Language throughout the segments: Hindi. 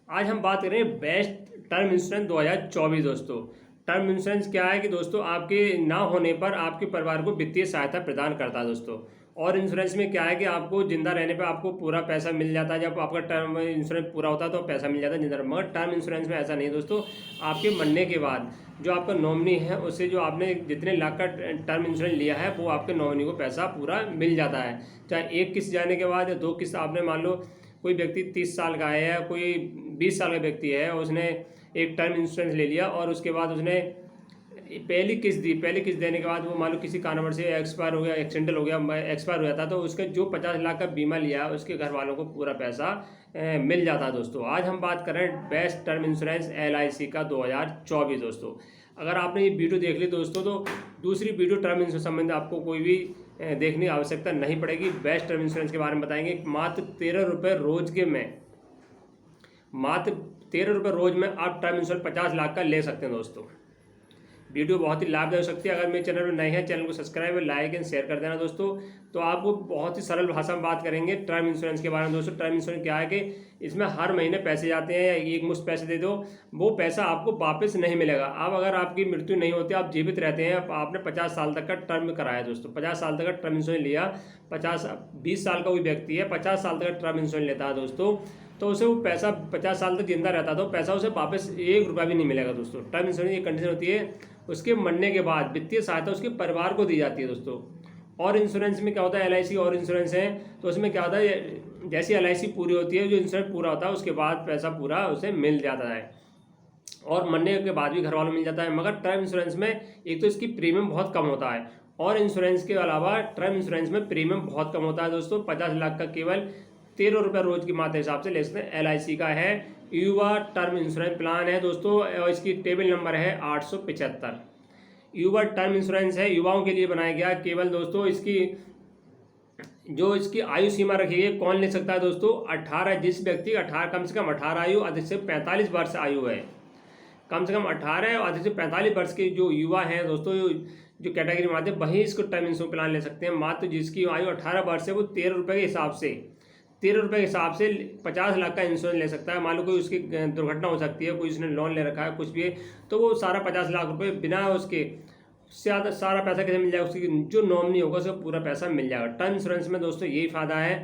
आज हम बात करें बेस्ट टर्म इंश्योरेंस 2024 दोस्तों। टर्म इंश्योरेंस क्या है कि दोस्तों आपके ना होने पर आपके परिवार को वित्तीय सहायता प्रदान करता है दोस्तों। और इंश्योरेंस में क्या है कि आपको जिंदा रहने पर आपको पूरा पैसा मिल जाता है। जब आपका टर्म इंश्योरेंस पूरा होता है तो पैसा मिल जाता है जिंदा, मगर टर्म इंश्योरेंस में ऐसा नहीं है दोस्तों। आपके मरने के बाद जो आपका नॉमिनी है उससे जो आपने जितने लाख का टर्म इंश्योरेंस लिया है वो आपके नॉमिनी को पैसा पूरा मिल जाता है। चाहे एक किस्त जाने के बाद या दो किस्त, आपने मान लो कोई व्यक्ति 30 साल का है या कोई 20 साल का व्यक्ति है, उसने एक टर्म इंश्योरेंस ले लिया और उसके बाद उसने पहली किस्त दी। पहली किस्त देने के बाद वो मान लो किसी कारणवश से एक्सपायर हो गया, एक्सीडेंटल हो गया, एक्सपायर हो जाता, तो उसके जो 50 लाख का बीमा लिया उसके घर वालों को पूरा पैसा मिल जाता है दोस्तों। आज हम बात करें बेस्ट टर्म इंश्योरेंस LIC का 2024 दोस्तों। अगर आपने ये वीडियो देख ली दोस्तों तो दूसरी वीडियो टर्म इंश्योरेंस संबंधित आपको कोई भी देखने की आवश्यकता नहीं पड़ेगी। बेस्ट टर्म इंश्योरेंस के बारे में बताएंगे। मात्र 13 रुपये रोज के में, मात्र 13 रुपये रोज में आप टर्म इंश्योरेंस 50 लाख का ले सकते हैं दोस्तों। वीडियो बहुत ही लाभदायक हो सकती है। अगर मेरे चैनल में नए हैं, चैनल को सब्सक्राइब, लाइक एंड शेयर कर देना दोस्तों। तो आपको बहुत ही सरल भाषा में बात करेंगे टर्म इंश्योरेंस के बारे में दोस्तों। टर्म इंश्योरेंस क्या है कि इसमें हर महीने पैसे जाते हैं, एक मुश्त पैसे दे दो, वो पैसा आपको वापस नहीं मिलेगा। अब अगर आपकी मृत्यु नहीं होती, आप जीवित रहते हैं, आपने 50 साल तक का टर्म कराया दोस्तों, 50 साल तक का टर्म इंश्योरेंस लिया, 20 साल का कोई व्यक्ति है 50 साल तक का टर्म इंश्योरेंस लेता है दोस्तों, तो उसे वो पैसा 50 साल तक जिंदा रहता तो पैसा उसे वापस 1 रुपया भी नहीं मिलेगा दोस्तों। टर्म इंश्योरेंस की कंडीशन होती है उसके मरने के बाद वित्तीय सहायता उसके परिवार को दी जाती है दोस्तों। और इंश्योरेंस में क्या होता है, LIC और इंश्योरेंस है तो उसमें क्या होता है, जैसी LIC पूरी होती है, जो इंश्योरेंस पूरा होता है उसके बाद पैसा पूरा उसे मिल जाता है और मरने के बाद भी घर वालों को मिल जाता है। मगर टर्म इंश्योरेंस में एक तो इसकी प्रीमियम बहुत कम होता है, और इंश्योरेंस के अलावा टर्म इंश्योरेंस में प्रीमियम बहुत कम होता है दोस्तों। 50 लाख का केवल 13 रुपये रोज की मात्र हिसाब से ले सकते हैं। LIC का है युवा टर्म इंश्योरेंस प्लान है दोस्तों, और इसकी टेबल नंबर है 875। युवा टर्म इंश्योरेंस है, युवाओं के लिए बनाया गया केवल दोस्तों। इसकी आयु सीमा रखी गई, कौन ले सकता है दोस्तों, 18, जिस व्यक्ति 18 कम से कम 18 आयु, अधिक से 45 वर्ष आयु है, कम से कम 18 और अधिक से 45 वर्ष के जो युवा हैं दोस्तों, जो कैटेगरी में आते हैं वही इसको टर्म इंश्योरेंस प्लान ले सकते हैं। मात्र जिसकी आयु 18 वर्ष है वो 13 रुपये के हिसाब से 50 लाख का इंश्योरेंस ले सकता है। मान लो कोई उसकी दुर्घटना हो सकती है, कोई उसने लोन ले रखा है, कुछ भी है, तो वो सारा 50 लाख रुपए बिना उसके ज़्यादा सारा पैसा कैसे मिल जाएगा, उसकी जो नॉमिनी होगा उसका पूरा पैसा मिल जाएगा। टर्म इंश्योरेंस में दोस्तों यही फायदा है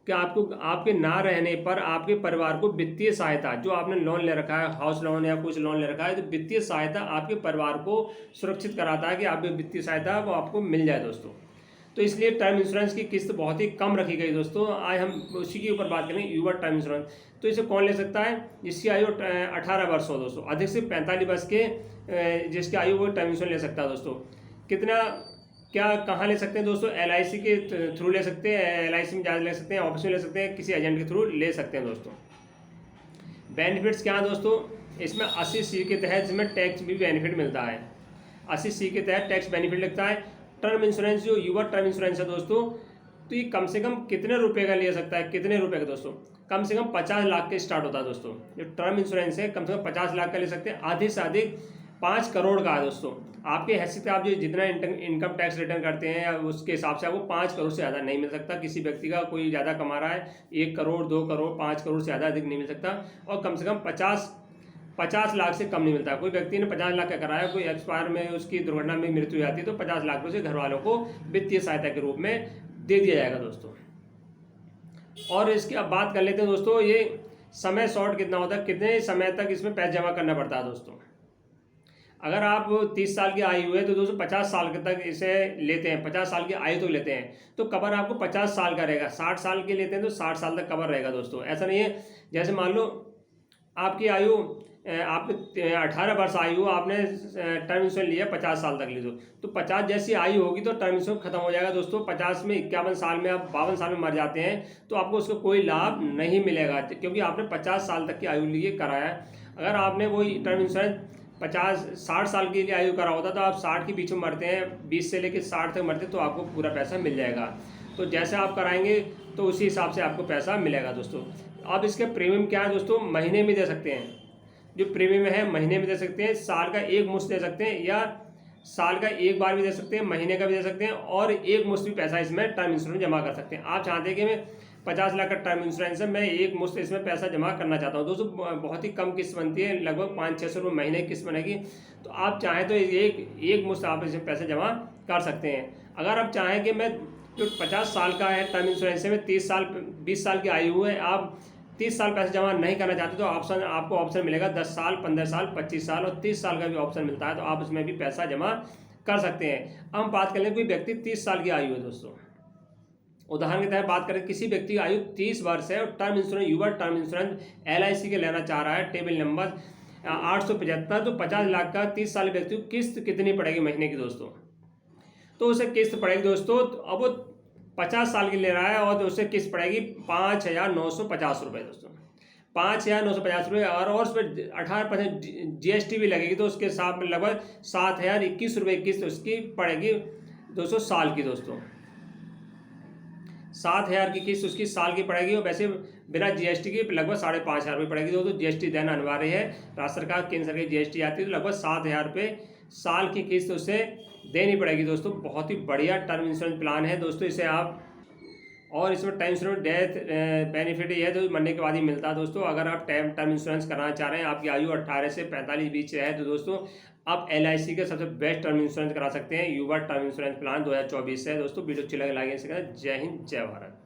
कि आपको आपके ना रहने पर आपके परिवार को वित्तीय सहायता, जो आपने लोन ले रखा है, हाउस लोन या कुछ लोन ले रखा है, तो वित्तीय सहायता आपके परिवार को सुरक्षित कराता है कि आपकी वित्तीय सहायता वो आपको मिल जाए दोस्तों। तो इसलिए टर्म इंश्योरेंस की किस्त बहुत ही कम रखी गई दोस्तों। आज हम उसी के ऊपर बात करेंगे, युवा टर्म इंश्योरेंस। तो इसे कौन ले सकता है, जिसकी आयु 18 वर्ष हो दोस्तों, अधिक से 45 वर्ष के जिसकी आयु वो टर्म इंश्योरेंस ले सकता है दोस्तों। कितना क्या कहाँ ले सकते हैं दोस्तों, LIC के थ्रू ले सकते हैं, LIC में जाकर ले सकते हैं, ऑफिस में ले सकते हैं, किसी एजेंट के थ्रू ले सकते हैं दोस्तों। बेनिफिट्स क्या है दोस्तों, इसमें 80C के तहत इसमें टैक्स भी बेनिफिट मिलता है। 80C के तहत टैक्स बेनिफिट लगता है। टर्म इंश्योरेंस जो युवा टर्म इंश्योरेंस है दोस्तों, तो ये कम से कम कितने रुपए का ले सकता है, कितने रुपए का दोस्तों, कम से कम 50 लाख के स्टार्ट होता है दोस्तों। जो टर्म इंश्योरेंस है कम से कम 50 लाख का ले सकते हैं, अधिक से अधिक 5 करोड़ का है दोस्तों। आपके हैसियत से आप जो जितना इनकम टैक्स रिटर्न करते हैं उसके हिसाब से आपको 5 करोड़ से ज़्यादा नहीं मिल सकता। किसी व्यक्ति का कोई ज़्यादा कमा रहा है 1 करोड़ 2 करोड़ 5 करोड़ से ज़्यादा अधिक नहीं मिल सकता, और कम से कम 50 लाख से कम नहीं मिलता। कोई व्यक्ति ने 50 लाख का कराया, कोई एक्सपायर में उसकी दुर्घटना में मृत्यु हो जाती है तो 50 लाख रुपये से घर वालों को वित्तीय सहायता के रूप में दे दिया जाएगा दोस्तों। और इसकी अब बात कर लेते हैं दोस्तों, ये समय शॉर्ट कितना होता है, कितने समय तक इसमें पैसा जमा करना पड़ता है दोस्तों। अगर आप 30 साल की आयु है तो दोस्तों 50 साल तक इसे लेते हैं, 50 साल की आयु तो लेते हैं तो कवर आपको 50 साल का रहेगा। 60 साल के लेते हैं तो 60 साल तक कवर रहेगा दोस्तों। ऐसा नहीं है जैसे मान लो आपकी आयु आपने 18 वर्ष आयु, आपने टर्म इंश्योरेंस लिया 50 साल तक ली तो 50 जैसी आयु होगी तो टर्म इंश्योरेंस खत्म हो जाएगा दोस्तों। 50 में 51 साल में आप 52 साल में मर जाते हैं तो आपको उसका कोई लाभ नहीं मिलेगा, क्योंकि आपने 50 साल तक की आयु लिए कराया है। अगर आपने वही टर्म इंश्योरेंस 60 साल के लिए आयु करा होता तो आप 60 के बीच में मरते हैं, 20 से लेकर 60 तक मरते तो आपको पूरा पैसा मिल जाएगा। तो जैसे आप कराएंगे तो उसी हिसाब से आपको पैसा मिलेगा दोस्तों। अब इसके प्रीमियम क्या है दोस्तों, महीने में दे सकते हैं, जो प्रीमियम है महीने में दे सकते हैं, साल का एक मुश्त दे सकते हैं, या साल का एक बार भी दे सकते हैं, महीने का भी दे सकते हैं, और एक मुश्त भी पैसा इसमें टर्म इंश्योरेंस जमा कर सकते हैं। आप चाहते हैं कि मैं 50 लाख का टर्म इंश्योरेंस है, मैं एक मुश्त इसमें पैसा जमा करना चाहता हूँ दोस्तों। बहुत ही कम किस्त बनती है, लगभग 500-600 रुपये महीने की किस्त बनेगी। तो आप चाहें तो एक मुश्त आप इसमें पैसे जमा कर सकते हैं। अगर आप चाहें कि मैं जो 50 साल का है टर्म इंश्योरेंस में 30 साल 20 साल की आयु है, आप 30 साल पैसे जमा नहीं करना चाहते तो आपको ऑप्शन मिलेगा 10 साल, 15 साल, 25 साल और 30 साल का भी ऑप्शन मिलता है। तो आप उसमें भी पैसा जमा कर सकते हैं। अब हम बात कर लें, कोई व्यक्ति 30 साल की आयु है दोस्तों, उदाहरण के तहत बात करें, किसी व्यक्ति की आयु 30 वर्ष है और टर्म इंश्योरेंस युवा टर्म इंश्योरेंस LIC के लेना चाह रहा है, टेबल नंबर 875, तो 50 लाख का 30 साल व्यक्ति को किस्त कितनी पड़ेगी महीने की दोस्तों? तो उसे किस्त पड़ेगी दोस्तों, अब वो 50 साल की ले रहा है और उसे किस्त पड़ेगी 5,950 रुपये दोस्तों, 5,950 रुपये। और उस पर 18% GST भी लगेगी, तो उसके साथ में लगभग 7,021 रुपये किस्त उसकी पड़ेगी दोस्तों साल की दोस्तों। 7,000 की किस्त उसकी साल की पड़ेगी और वैसे बिना GST की लगभग 5,500 रुपये पड़ेगी दोस्तों। GST देना अनिवार्य है, राज्य सरकार केंद्र सरकार की GST आती है, तो लगभग 7,000 रुपये साल की किस्त उसे देनी पड़ेगी दोस्तों। बहुत ही बढ़िया टर्म इंश्योरेंस प्लान है दोस्तों, इसे आप, और इसमें टर्म इंश्योरेंस डेथ बेनिफिट ये है तो मरने के बाद ही मिलता है दोस्तों। अगर आप टर्म इंश्योरेंस कराना चाह रहे हैं, आपकी आयु 18 से 45 बीच है, तो दोस्तों आप LIC के सबसे बेस्ट टर्म इंश्योरेंस करा सकते हैं। युवा टर्म इंश्योरेंस प्लान 2024 है दोस्तों। वीडियो अच्छी लगे लाइक शेयर करें। जय हिंद, जय भारत।